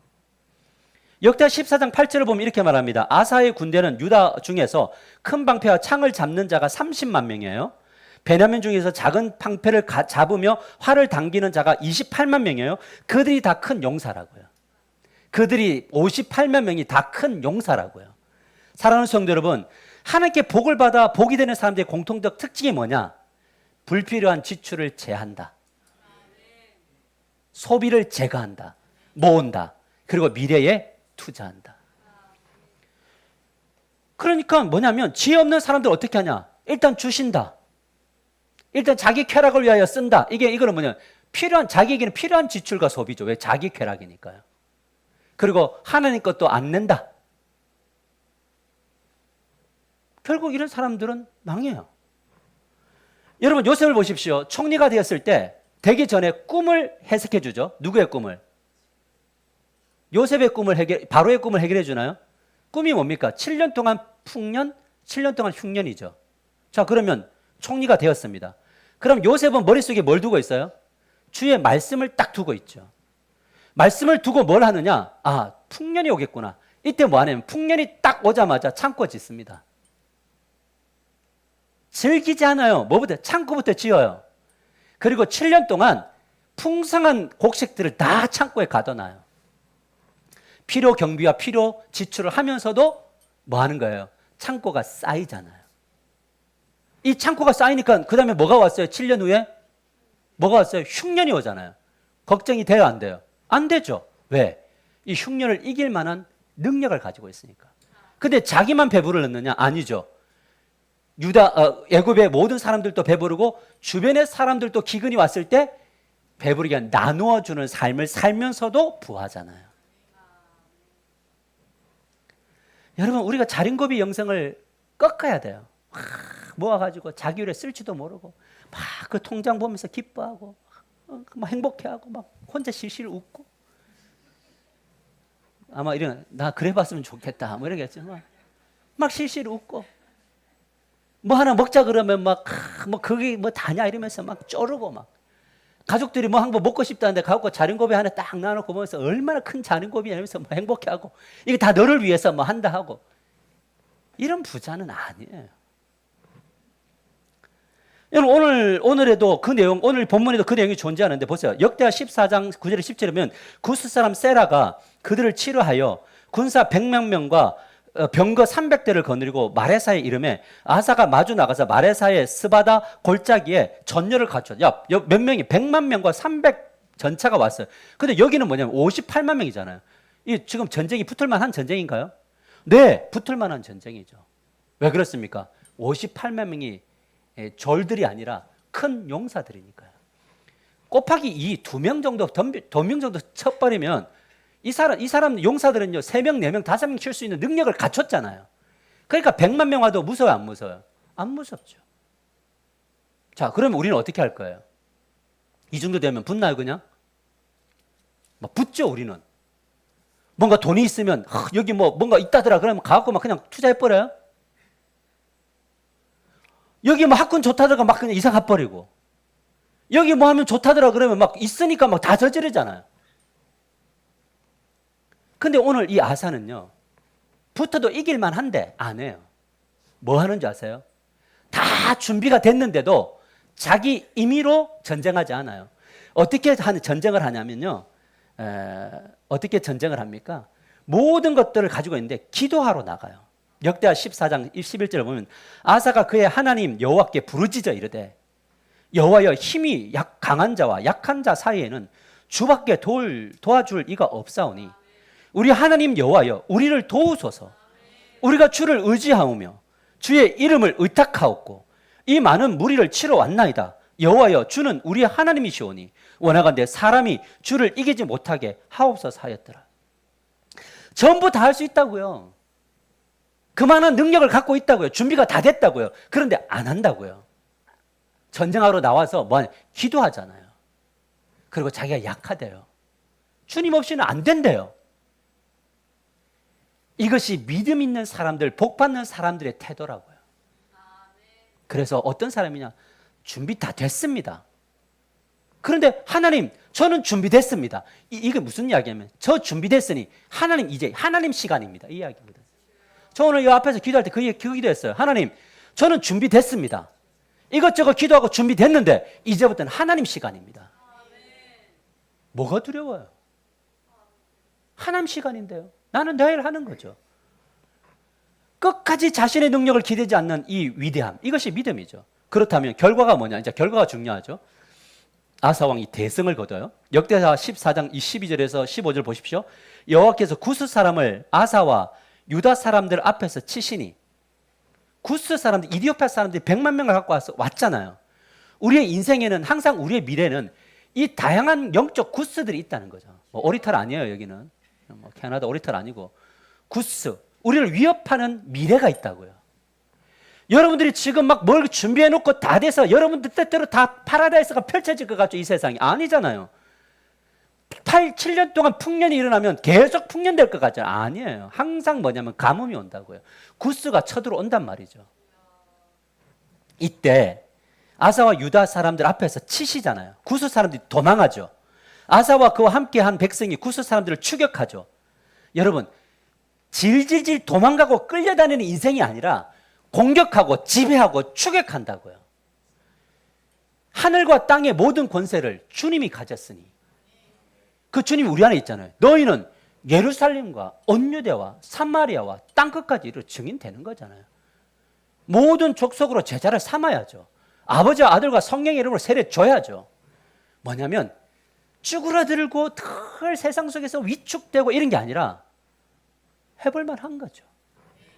역대 14장 8절을 보면 이렇게 말합니다. 아사의 군대는 유다 중에서 큰 방패와 창을 잡는 자가 30만 명이에요. 베냐민 중에서 작은 방패를 잡으며 활을 당기는 자가 28만 명이에요. 그들이 다 큰 용사라고요. 그들이 58만 명이 다 큰 용사라고요. 사랑하는 성도 여러분, 하나님께 복을 받아 복이 되는 사람들의 공통적 특징이 뭐냐? 불필요한 지출을 제한다. 소비를 제거한다. 모은다. 그리고 미래에 투자한다. 그러니까 뭐냐면 지혜 없는 사람들 어떻게 하냐? 일단 주신다. 일단 자기 쾌락을 위하여 쓴다. 이거는 뭐냐? 자기에게는 필요한 지출과 소비죠. 왜? 자기 쾌락이니까요. 그리고 하나님 것도 안 낸다. 결국 이런 사람들은 망해요. 여러분 요셉을 보십시오. 총리가 되었을 때 되기 전에 꿈을 해석해 주죠. 누구의 꿈을? 요셉의 꿈을 바로의 꿈을 해결해 주나요? 꿈이 뭡니까? 7년 동안 풍년, 7년 동안 흉년이죠. 자, 그러면 총리가 되었습니다. 그럼 요셉은 머릿속에 뭘 두고 있어요? 주의 말씀을 딱 두고 있죠. 말씀을 두고 뭘 하느냐? 아, 풍년이 오겠구나. 이때 뭐 하냐면 풍년이 딱 오자마자 창고 짓습니다. 즐기지 않아요. 뭐부터? 창고부터 지어요. 그리고 7년 동안 풍성한 곡식들을 다 창고에 가둬놔요. 필요 경비와 필요 지출을 하면서도 뭐 하는 거예요? 창고가 쌓이잖아요. 이 창고가 쌓이니까 그 다음에 뭐가 왔어요? 7년 후에? 뭐가 왔어요? 흉년이 오잖아요. 걱정이 돼요? 안 돼요? 안 되죠. 왜? 이 흉년을 이길 만한 능력을 가지고 있으니까. 근데 자기만 배부를 넣느냐? 아니죠. 애굽의 모든 사람들도 배부르고 주변의 사람들도 기근이 왔을 때 배부르게 나누어 주는 삶을 살면서도 부하잖아요. 여러분, 우리가 자린고비 영성을 꺾어야 돼요. 막 모아가지고 자기 일에 쓸지도 모르고 막 그 통장 보면서 기뻐하고 막 행복해하고 막 혼자 실실 웃고 아마 나 그래 봤으면 좋겠다 뭐 이러겠지. 막 실실 웃고 뭐 하나 먹자 그러면 막 뭐 그게 뭐 다냐 이러면서 막 쪼르고 막 가족들이 뭐 한 번 먹고 싶다는데 가고 자린고비 하나 딱 놔놓고 보면서 얼마나 큰 자린고비냐 이러면서 뭐 행복해하고 이게 다 너를 위해서 뭐 한다 하고 이런 부자는 아니에요. 여러분 오늘에도 그 내용 오늘 본문에도 그 내용이 존재하는데 보세요. 역대하 14장 9절에 10절에 보면 구스 사람 세라가 그들을 치료하여 군사 100만 명과 병거 300대를 거느리고 마레사에 이름에 아사가 마주 나가서 마레사의 스바다 골짜기에 전열을 갖췄. 몇 명이 100만 명과 300 전차가 왔어요. 근데 여기는 뭐냐면 58만 명이잖아요. 이 지금 전쟁이 붙을만한 전쟁인가요? 네, 붙을만한 전쟁이죠. 왜 그렇습니까? 58만 명이 졸들이 아니라 큰 용사들이니까요. 곱하기 2, 2명 정도, 2명 정도 쳐버리면 이 사람 용사들은요, 3명, 4명, 5명 칠 수 있는 능력을 갖췄잖아요. 그러니까 100만 명 와도 무서워요, 안 무서워요? 안 무섭죠. 자, 그러면 우리는 어떻게 할 거예요? 이 정도 되면 붙나요, 그냥? 막 붙죠, 우리는. 뭔가 돈이 있으면, 여기 뭔가 있다더라, 그러면 가갖고 막 그냥 투자해버려요? 여기 뭐 학군 좋다더라, 막 그냥 이사 가버리고. 여기 뭐 하면 좋다더라, 그러면 막 있으니까 막 다 저지르잖아요. 근데 오늘 이 아사는요, 붙어도 이길만 한데 안 해요. 뭐 하는지 아세요? 다 준비가 됐는데도 자기 임의로 전쟁하지 않아요. 어떻게 전쟁을 하냐면요, 어떻게 전쟁을 합니까? 모든 것들을 가지고 있는데 기도하러 나가요. 역대하 14장 11절을 보면 아사가 그의 하나님 여호와께 부르짖어 이르되 여호와여 힘이 강한 자와 약한 자 사이에는 주밖에 도와줄 이가 없사오니 우리 하나님 여호와여 우리를 도우소서. 우리가 주를 의지하오며 주의 이름을 의탁하옵고 이 많은 무리를 치러 왔나이다. 여호와여 주는 우리 하나님이시오니 원하건대 사람이 주를 이기지 못하게 하옵소서 하였더라. 전부 다 할 수 있다고요. 그만한 능력을 갖고 있다고요. 준비가 다 됐다고요. 그런데 안 한다고요. 전쟁하러 나와서 기도하잖아요. 그리고 자기가 약하대요. 주님 없이는 안 된대요. 이것이 믿음 있는 사람들, 복 받는 사람들의 태도라고요. 그래서 어떤 사람이냐? 준비 다 됐습니다. 그런데 하나님, 저는 준비됐습니다. 이게 무슨 이야기냐면 저 준비됐으니 하나님 이제 하나님 시간입니다. 이 이야기입니다. 저 오늘 이 앞에서 기도할 때 그 기도했어요. 하나님, 저는 준비됐습니다. 이것저것 기도하고 준비됐는데 이제부터는 하나님 시간입니다. 뭐가 두려워요? 하나님 시간인데요. 나는 내일 하는 거죠. 끝까지 자신의 능력을 기대지 않는 이 위대함, 이것이 믿음이죠. 그렇다면 결과가 뭐냐? 이제 결과가 중요하죠. 아사 왕이 대승을 거둬요. 역대하 14장 12절에서 15절 보십시오. 여호와께서 구스 사람을 아사와 유다 사람들 앞에서 치시니, 구스 사람들, 이디오피아 사람들이 100만 명을 갖고 왔잖아요. 우리의 인생에는 항상 우리의 미래는 이 다양한 영적 구스들이 있다는 거죠. 뭐 오리탈 아니에요, 여기는. 뭐 캐나다 오리탈 아니고 구스, 우리를 위협하는 미래가 있다고요. 여러분들이 지금 막 뭘 준비해 놓고 다 돼서 여러분들 뜻대로 다 파라다이스가 펼쳐질 것 같죠? 이 세상이 아니잖아요. 7년 동안 풍년이 일어나면 계속 풍년될 것 같잖아요. 아니에요. 항상 뭐냐면 가뭄이 온다고요. 구스가 쳐들어온단 말이죠. 이때 아사와 유다 사람들 앞에서 치시잖아요. 구스 사람들이 도망하죠. 아사와 그와 함께한 백성이 구스 사람들을 추격하죠. 여러분, 질질질 도망가고 끌려다니는 인생이 아니라 공격하고 지배하고 추격한다고요. 하늘과 땅의 모든 권세를 주님이 가졌으니, 그 주님이 우리 안에 있잖아요. 너희는 예루살렘과 온 유대와 사마리아와 땅끝까지 이르러 증인되는 거잖아요. 모든 족속으로 제자를 삼아야죠. 아버지와 아들과 성령의 이름으로 세례 줘야죠. 뭐냐면 쭈그러들고 늘 세상 속에서 위축되고 이런 게 아니라 해볼만 한 거죠.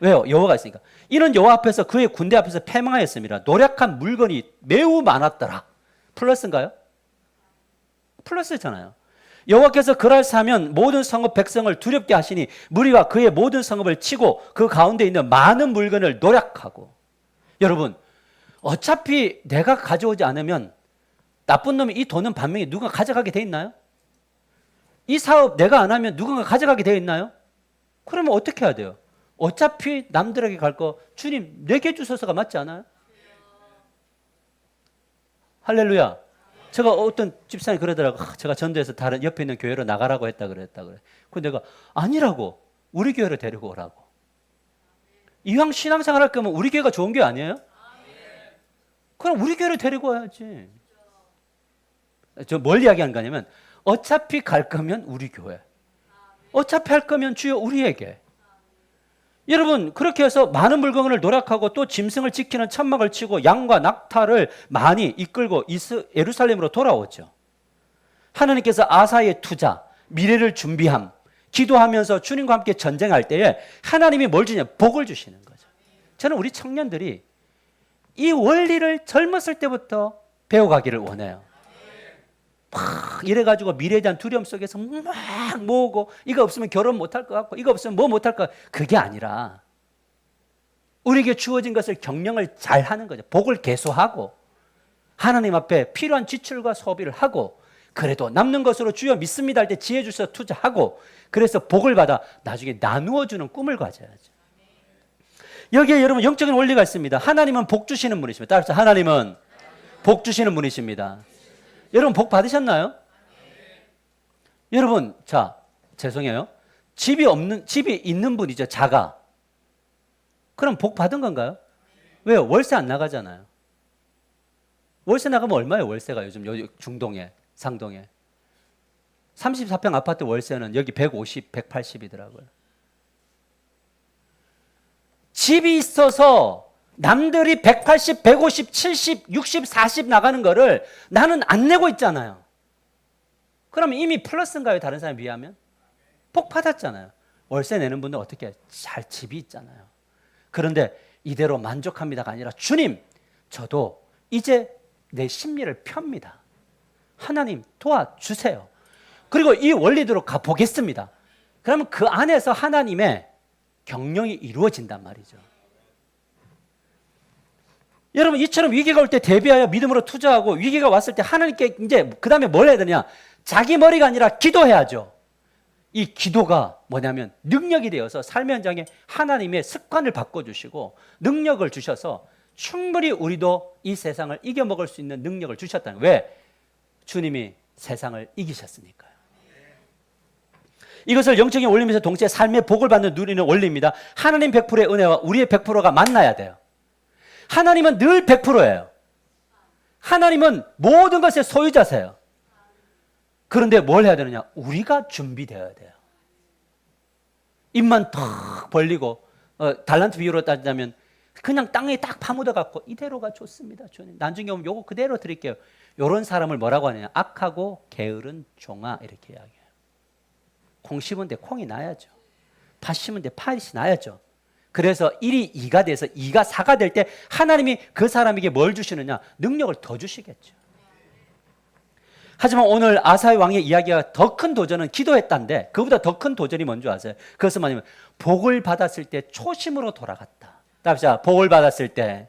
왜요? 여호와가 있으니까. 이는 여호와 앞에서 그의 군대 앞에서 패망하였습니다. 노력한 물건이 매우 많았더라. 플러스인가요? 플러스잖아요. 여호와께서 그날 사면 모든 성읍 백성을 두렵게 하시니 무리가 그의 모든 성읍을 치고 그 가운데 있는 많은 물건을 노략하고. 여러분, 어차피 내가 가져오지 않으면 나쁜 놈이 이 돈은 반면에 누가 가져가게 돼 있나요? 이 사업 내가 안 하면 누군가 가져가게 돼 있나요? 그러면 어떻게 해야 돼요? 어차피 남들에게 갈 거 주님 내게 주소서가 맞지 않아요? 할렐루야. 제가 어떤 집사님이 그러더라고. 제가 전도해서 다른 옆에 있는 교회로 나가라고 했다 그래. 근데 내가 아니라고. 우리 교회로 데리고 오라고. 이왕 신앙생활 할 거면 우리 교회가 좋은 교회 아니에요? 그럼 우리 교회로 데리고 와야지. 저 뭘 이야기하는 거냐면 어차피 갈 거면 우리 교회. 어차피 할 거면 주여 우리에게. 여러분, 그렇게 해서 많은 물건을 노력하고 또 짐승을 지키는 천막을 치고 양과 낙타를 많이 이끌고 예루살렘으로 돌아오죠. 하나님께서 아사의 투자, 미래를 준비함, 기도하면서 주님과 함께 전쟁할 때에 하나님이 뭘 주냐? 복을 주시는 거죠. 저는 우리 청년들이 이 원리를 젊었을 때부터 배워가기를 원해요. 막 이래가지고 미래에 대한 두려움 속에서 막 모으고 이거 없으면 결혼 못할 것 같고 이거 없으면 뭐 못할 것 같고 그게 아니라 우리에게 주어진 것을 경영을 잘 하는 거죠. 복을 계수하고 하나님 앞에 필요한 지출과 소비를 하고 그래도 남는 것으로 주여 믿습니다 할 때 지혜 주셔서 투자하고 그래서 복을 받아 나중에 나누어 주는 꿈을 가져야죠. 여기에 여러분 영적인 원리가 있습니다. 하나님은 복 주시는 분이십니다. 따라서 하나님은 복 주시는 분이십니다. 여러분 복 받으셨나요? 여러분, 자, 죄송해요. 집이 있는 분이죠. 자가. 그럼 복 받은 건가요? 왜요? 월세 안 나가잖아요. 월세 나가면 얼마예요? 월세가 요즘 여기 중동에, 상동에. 34평 아파트 월세는 여기 150, 180이더라고요. 집이 있어서 남들이 180, 150, 70, 60, 40 나가는 거를 나는 안 내고 있잖아요. 그러면 이미 플러스인가요? 다른 사람에 비하면? 복 받았잖아요. 월세 내는 분들 어떻게 잘 집이 있잖아요. 그런데 이대로 만족합니다가 아니라 주님, 저도 이제 내 심리를 펴니다. 하나님 도와주세요. 그리고 이 원리대로 가보겠습니다. 그러면 그 안에서 하나님의 경영이 이루어진단 말이죠. 여러분, 이처럼 위기가 올 때 대비하여 믿음으로 투자하고 위기가 왔을 때 하나님께 이제 그 다음에 뭘 해야 되냐? 자기 머리가 아니라 기도해야죠. 이 기도가 뭐냐면 능력이 되어서 삶의 현장에 하나님의 습관을 바꿔주시고 능력을 주셔서 충분히 우리도 이 세상을 이겨먹을 수 있는 능력을 주셨다는 거예요. 왜? 주님이 세상을 이기셨으니까요. 이것을 영적인 원리면서 동시에 삶의 복을 받는 누리는 원리입니다. 하나님 100%의 은혜와 우리의 100%가 만나야 돼요. 하나님은 늘 100%예요. 하나님은 모든 것의 소유자세요. 그런데 뭘 해야 되느냐? 우리가 준비되어야 돼요. 입만 턱 벌리고 달란트 비유로 따지자면 그냥 땅에 딱 파묻어 갖고 이대로가 좋습니다. 주님. 나중에 오면 요거 그대로 드릴게요. 요런 사람을 뭐라고 하느냐? 악하고 게으른 종아 이렇게 이야기해요. 콩 심은 데 콩이 나야죠. 팥 심은 데 팥이 나야죠. 그래서 1이 2가 돼서 2가 4가 될 때 하나님이 그 사람에게 뭘 주시느냐? 능력을 더 주시겠죠. 하지만 오늘 아사의 왕의 이야기가 더 큰 도전은 기도했다는데 그보다 더 큰 도전이 뭔지 아세요? 그것은 뭐냐면 복을 받았을 때 초심으로 돌아갔다. 자, 복을 받았을 때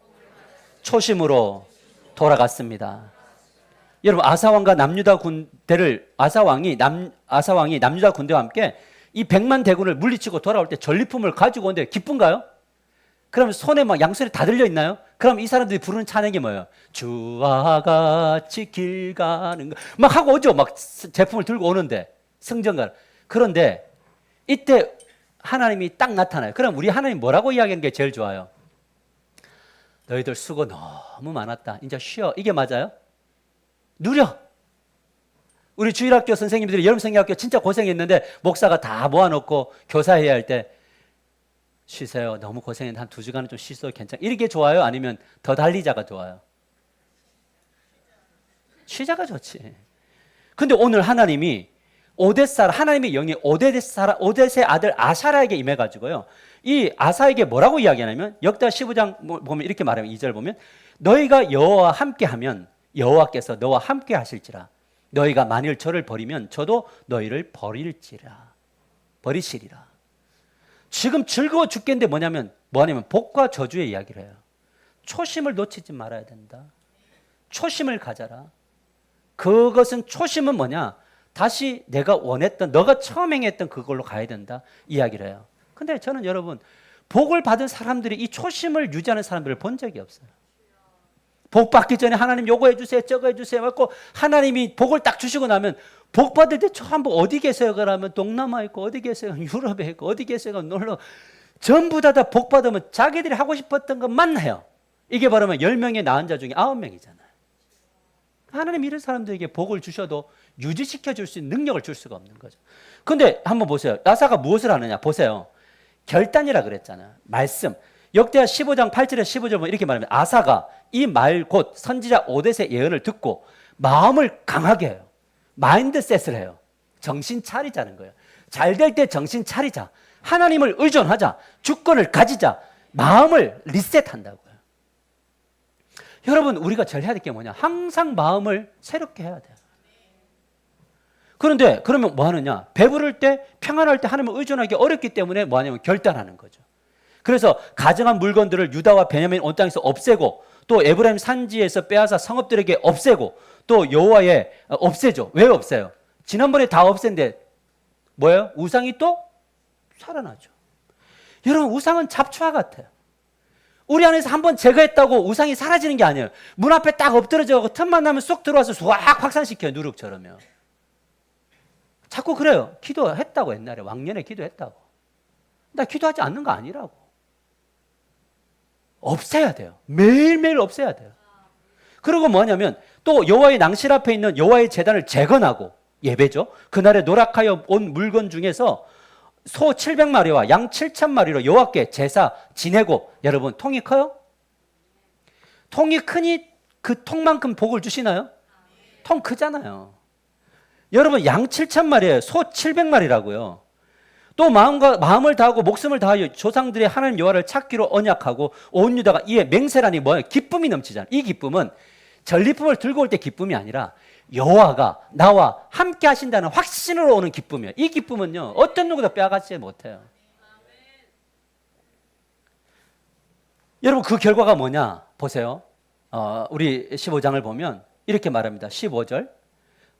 초심으로 돌아갔습니다. 여러분 아사왕과 남유다 군대를 아사왕이 남유다 군대와 함께 이 100만 대군을 물리치고 돌아올 때 전리품을 가지고 오는데 기쁜가요? 그럼 손에 막 양손에 다 들려 있나요? 그럼 이 사람들이 부르는 찬양이 뭐예요? 주와 같이 길 가는 거 막 하고 오죠. 막 제품을 들고 오는데 승전가. 그런데 이때 하나님이 딱 나타나요. 그럼 우리 하나님 뭐라고 이야기하는 게 제일 좋아요? 너희들 수고 너무 많았다. 이제 쉬어. 이게 맞아요? 누려. 우리 주일학교 선생님들이 여름성경학교 진짜 고생했는데 목사가 다 모아놓고 교사해야 할 때 쉬세요. 너무 고생했는데 한 2주간은 좀 쉬어도 괜찮아. 이게 좋아요? 아니면 더 달리자가 좋아요? 쉬자가 좋지. 근데 오늘 하나님이 하나님의 영이 오뎃의 아들 아사라에게 임해가지고요. 이 아사에게 뭐라고 이야기하냐면 역대 15장 보면 이렇게 말하면 2절 보면 너희가 여호와와 함께하면 여호와께서 너와 함께 하실지라. 너희가 만일 저를 버리면 저도 너희를 버리시리라. 지금 즐거워 죽겠는데 뭐냐면 복과 저주의 이야기를 해요. 초심을 놓치지 말아야 된다. 초심을 가져라. 그것은 초심은 뭐냐? 다시 내가 원했던 너가 처음 행했던 그걸로 가야 된다 이야기를 해요. 근데 저는 여러분 복을 받은 사람들이 이 초심을 유지하는 사람들을 본 적이 없어요. 복 받기 전에 하나님 요거 해주세요 저거 해주세요 하고 하나님이 복을 딱 주시고 나면 복 받을 때 전부 어디 계세요? 그러면 동남아에 있고 어디 계세요? 유럽에 있고 어디 계세요? 놀러 전부 다 복 받으면 자기들이 하고 싶었던 것만 해요. 이게 바로 10명의 낳은 자 중에 9명이잖아요. 하나님 이런 사람들에게 복을 주셔도 유지시켜 줄 수 있는 능력을 줄 수가 없는 거죠. 근데 한번 보세요. 아사가 무엇을 하느냐 보세요. 결단이라 그랬잖아요. 말씀. 역대하 15장 8절에 15절 보면 이렇게 말합니다. 아사가 이 말 곧 선지자 오뎃의 예언을 듣고 마음을 강하게 해요. 마인드셋을 해요. 정신 차리자는 거예요. 잘 될 때 정신 차리자. 하나님을 의존하자. 주권을 가지자. 마음을 리셋한다고요. 여러분 우리가 제일 해야 될 게 뭐냐? 항상 마음을 새롭게 해야 돼요. 그런데 그러면 뭐 하느냐? 배부를 때 평안할 때 하나님을 의존하기 어렵기 때문에 뭐 하냐면 결단하는 거죠. 그래서 가정한 물건들을 유다와 베냐민 온 땅에서 없애고 또 에브라임 산지에서 빼앗아 성읍들에게 없애고 또 여호와의 없애죠. 왜 없애요? 지난번에 다 없앤데 뭐예요? 우상이 또 살아나죠. 여러분 우상은 잡초와 같아요. 우리 안에서 한번 제거했다고 우상이 사라지는 게 아니에요. 문 앞에 딱 엎드려져 틈만 나면 쏙 들어와서 쏙 확산시켜요. 누룩처럼요. 자꾸 그래요. 기도했다고 옛날에 왕년에 기도했다고. 나 기도하지 않는 거 아니라고. 없애야 돼요. 매일매일 없애야 돼요. 그리고 뭐냐면 또 여호와의 낭실 앞에 있는 여호와의 제단을 재건하고 예배죠. 그날에 노력하여 온 물건 중에서 소 700마리와 양 7,000마리로 여호와께 제사 지내고 여러분 통이 커요? 통이 크니 그 통만큼 복을 주시나요? 통 크잖아요. 여러분 양 7,000마리예요. 소 700마리라고요. 또 마음을 다하고 목숨을 다하여 조상들의 하나님 여호와를 찾기로 언약하고 온 유다가 이에 맹세라니 뭐예요? 기쁨이 넘치잖아요. 이 기쁨은 전리품을 들고 올 때 기쁨이 아니라 여호와가 나와 함께 하신다는 확신으로 오는 기쁨이에요. 이 기쁨은요 어떤 누구도 빼앗지 못해요. 여러분 그 결과가 뭐냐 보세요. 우리 15장을 보면 이렇게 말합니다. 15절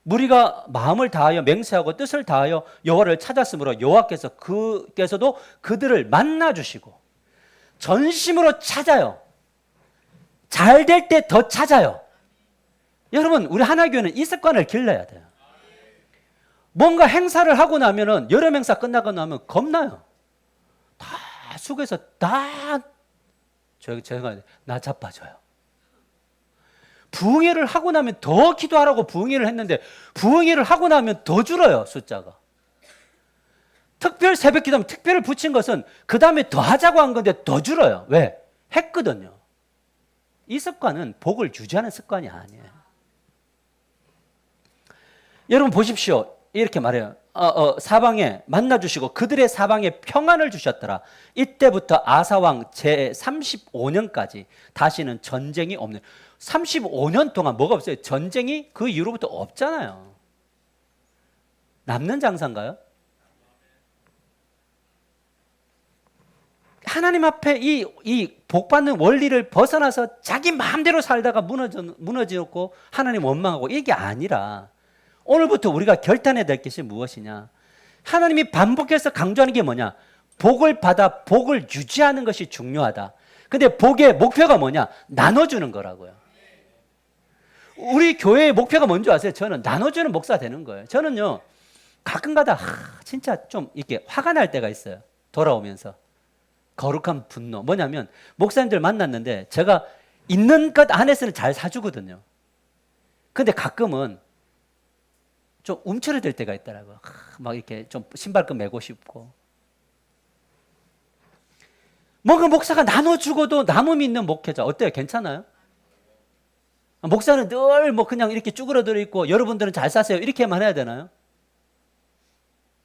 무리가 마음을 다하여 맹세하고 뜻을 다하여 여호와를 찾았으므로 여호와께서도 그들을 만나주시고 전심으로 찾아요. 잘 될 때 더 찾아요. 여러분 우리 하나교회는 이 습관을 길러야 돼요. 뭔가 행사를 하고 나면은 여름 행사 끝나고 나면 겁나요. 다 수고해서 다 제가 나 자빠져요. 부흥회를 하고 나면 더 기도하라고 부흥회를 했는데 부흥회를 하고 나면 더 줄어요, 숫자가. 특별 새벽 기도하면 특별을 붙인 것은 그 다음에 더 하자고 한 건데 더 줄어요. 왜? 했거든요. 이 습관은 복을 유지하는 습관이 아니에요. 여러분 보십시오. 이렇게 말해요. 사방에 만나주시고 그들의 사방에 평안을 주셨더라. 이때부터 아사왕 제35년까지 다시는 전쟁이 없는, 35년 동안 뭐가 없어요? 전쟁이 그 이후로부터 없잖아요. 남는 장사인가요? 하나님 앞에 이 복받는 원리를 벗어나서 자기 마음대로 살다가 무너졌고 하나님 원망하고 이게 아니라 오늘부터 우리가 결단해야 될 것이 무엇이냐? 하나님이 반복해서 강조하는 게 뭐냐? 복을 받아 복을 유지하는 것이 중요하다. 근데 복의 목표가 뭐냐? 나눠주는 거라고요. 우리 교회의 목표가 뭔지 아세요? 저는 나눠주는 목사 되는 거예요. 저는요, 가끔가다 진짜 좀 이렇게 화가 날 때가 있어요. 돌아오면서. 거룩한 분노. 뭐냐면 목사님들 만났는데 제가 있는 것 안에서는 잘 사주거든요. 근데 가끔은 좀 움츠러들 때가 있더라고요. 막 이렇게 좀 신발끈 매고 싶고. 뭔가 목사가 나눠주고도 남음이 있는 목회자 어때요? 괜찮아요? 목사는 늘 뭐 그냥 이렇게 쭈그러들어 있고 여러분들은 잘 사세요 이렇게만 해야 되나요?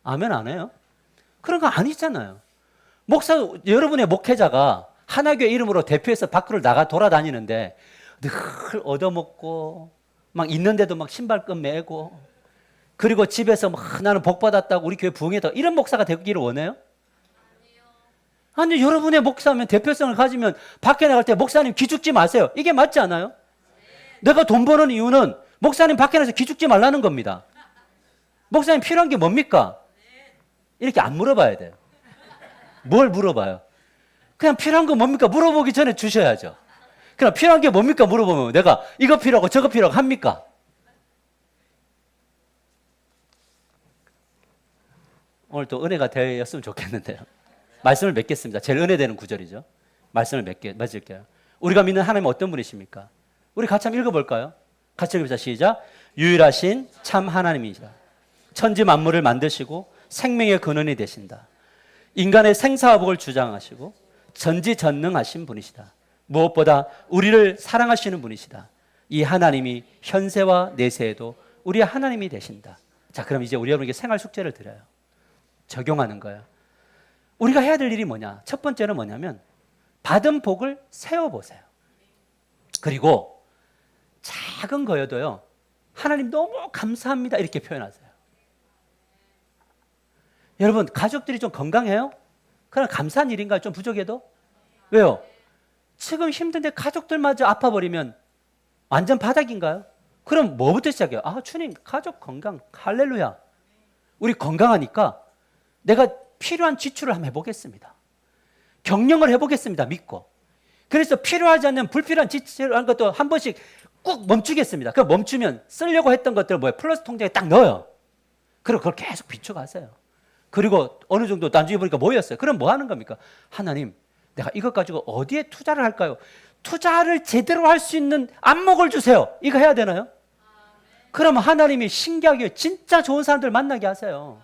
아멘 안 해요? 그런 거 아니잖아요. 목사, 여러분의 목회자가 하나교회 이름으로 대표해서 밖으로 나가 돌아다니는데 늘 얻어먹고 막 있는데도 막 신발끈 매고 그리고 집에서 막 나는 복 받았다고 우리 교회 부흥했다 이런 목사가 되기를 원해요? 아니 여러분의 목사면 대표성을 가지면 밖에 나갈 때 목사님 기죽지 마세요. 이게 맞지 않아요? 내가 돈 버는 이유는 목사님 밖에 나가서 기죽지 말라는 겁니다. 목사님 필요한 게 뭡니까? 이렇게 안 물어봐야 돼요. 뭘 물어봐요? 그냥 필요한 거 뭡니까? 물어보기 전에 주셔야죠. 그럼 필요한 게 뭡니까? 물어보면 내가 이거 필요하고 저거 필요하고 합니까? 오늘 또 은혜가 되었으면 좋겠는데요. 말씀을 맺겠습니다. 제일 은혜되는 구절이죠. 말씀을 맺을게요. 우리가 믿는 하나님은 어떤 분이십니까? 우리 같이 한번 읽어볼까요? 같이 읽읍시다. 시작. 유일하신 참 하나님이시라. 천지 만물을 만드시고 생명의 근원이 되신다. 인간의 생사화복을 주장하시고 전지전능하신 분이시다. 무엇보다 우리를 사랑하시는 분이시다. 이 하나님이 현세와 내세에도 우리의 하나님이 되신다. 자, 그럼 이제 우리 여러분에게 생활 숙제를 드려요. 적용하는 거예요. 우리가 해야 될 일이 뭐냐? 첫 번째는 뭐냐면 받은 복을 세어보세요. 그리고 작은 거여도요, 하나님 너무 감사합니다 이렇게 표현하세요. 여러분 가족들이 좀 건강해요? 그럼 감사한 일인가요? 좀 부족해도? 왜요? 지금 힘든데 가족들마저 아파버리면 완전 바닥인가요? 그럼 뭐부터 시작해요? 아 주님 가족 건강 할렐루야. 우리 건강하니까 내가 필요한 지출을 한번 해보겠습니다. 경영을 해보겠습니다. 믿고. 그래서 필요하지 않는 불필요한 지출을 한 것도 한 번씩 꾹 멈추겠습니다. 그 멈추면 쓰려고 했던 것들을 뭐예요? 플러스 통장에 딱 넣어요. 그리고 그걸 계속 비춰가세요. 그리고 어느 정도 나중에 보니까 모였어요. 그럼 뭐 하는 겁니까? 하나님, 내가 이것 가지고 어디에 투자를 할까요? 투자를 제대로 할 수 있는 안목을 주세요. 이거 해야 되나요? 그러면 하나님이 신기하게 진짜 좋은 사람들 만나게 하세요.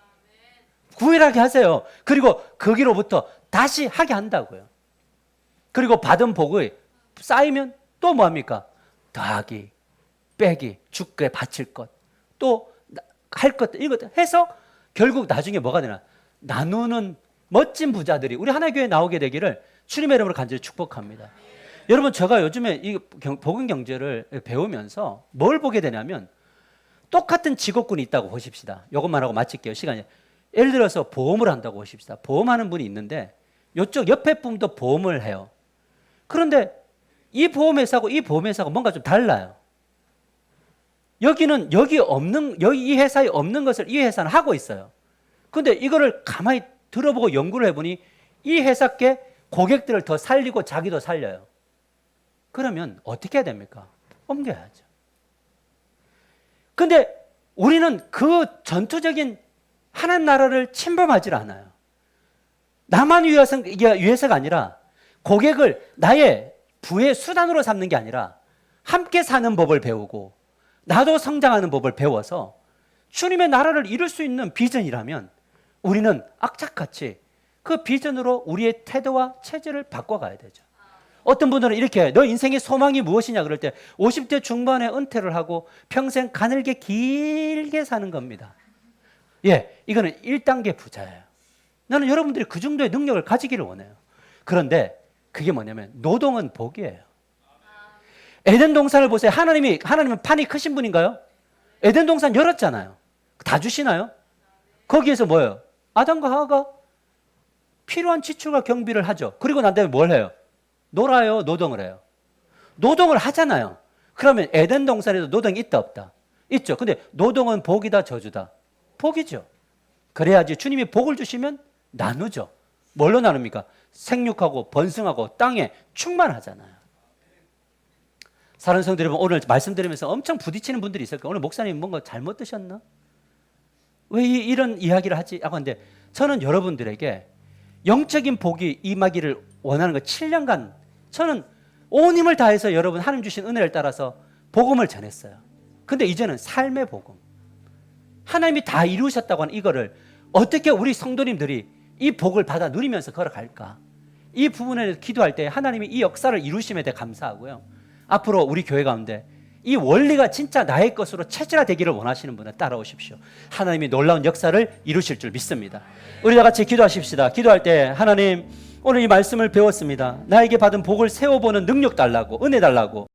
구일하게 하세요. 그리고 거기로부터 다시 하게 한다고요. 그리고 받은 복을 쌓이면 또 뭐합니까? 더하기, 빼기, 주께 바칠 것, 또 할 것들, 이것들 해서 결국 나중에 뭐가 되나? 나누는 멋진 부자들이 우리 하나교회에 나오게 되기를 주님의 이름으로 간절히 축복합니다. 여러분 제가 요즘에 이 복음 경제를 배우면서 뭘 보게 되냐면 똑같은 직업군이 있다고 보십시다. 이것만 하고 마칠게요. 시간이. 예를 들어서 보험을 한다고 보십시다. 보험하는 분이 있는데 이쪽 옆에 분도 보험을 해요. 그런데 이 보험회사하고 이 보험회사가 뭔가 좀 달라요. 여기는 여기 이 회사에 없는 것을 이 회사는 하고 있어요. 그런데 이거를 가만히 들어보고 연구를 해보니 이 회사께 고객들을 더 살리고 자기도 살려요. 그러면 어떻게 해야 됩니까? 옮겨야죠. 근데 우리는 그 전투적인 하나님 나라를 침범하지 않아요. 나만 위해서가 아니라 고객을 나의 부의 수단으로 삼는 게 아니라 함께 사는 법을 배우고 나도 성장하는 법을 배워서 주님의 나라를 이룰 수 있는 비전이라면 우리는 악착같이 그 비전으로 우리의 태도와 체질을 바꿔가야 되죠. 어떤 분들은 이렇게 너 인생의 소망이 무엇이냐 그럴 때 50대 중반에 은퇴를 하고 평생 가늘게 길게 사는 겁니다. 예, 이거는 1단계 부자예요. 나는 여러분들이 그 정도의 능력을 가지기를 원해요. 그런데 그게 뭐냐면 노동은 복이에요. 에덴 동산을 보세요. 하나님은 판이 크신 분인가요? 에덴 동산 열었잖아요. 다 주시나요? 거기에서 뭐예요? 아담과 하와가 필요한 지출과 경비를 하죠. 그리고 난 다음에 뭘 해요? 놀아요? 노동을 해요? 노동을 하잖아요. 그러면 에덴 동산에도 노동이 있다 없다? 있죠. 근데 노동은 복이다 저주다? 복이죠. 그래야지 주님이 복을 주시면 나누죠. 뭘로 나눕니까? 생육하고 번성하고 땅에 충만하잖아요. 사랑하는 성도 여러분, 오늘 말씀드리면서 엄청 부딪히는 분들이 있을 거예요. 오늘 목사님 뭔가 잘못 드셨나? 왜 이런 이야기를 하지? 하고 하는데 저는 여러분들에게 영적인 복이 임하기를 원하는 거 7년간 저는 온 힘을 다해서 여러분 하나님 주신 은혜를 따라서 복음을 전했어요. 근데 이제는 삶의 복음, 하나님이 다 이루셨다고 하는 이거를 어떻게 우리 성도님들이 이 복을 받아 누리면서 걸어갈까? 이 부분에 대해서 기도할 때 하나님이 이 역사를 이루심에 대해 감사하고요. 앞으로 우리 교회 가운데 이 원리가 진짜 나의 것으로 체질화되기를 원하시는 분은 따라오십시오. 하나님이 놀라운 역사를 이루실 줄 믿습니다. 우리 다 같이 기도하십시다. 기도할 때 하나님 오늘 이 말씀을 배웠습니다. 나에게 받은 복을 세워보는 능력 달라고, 은혜 달라고.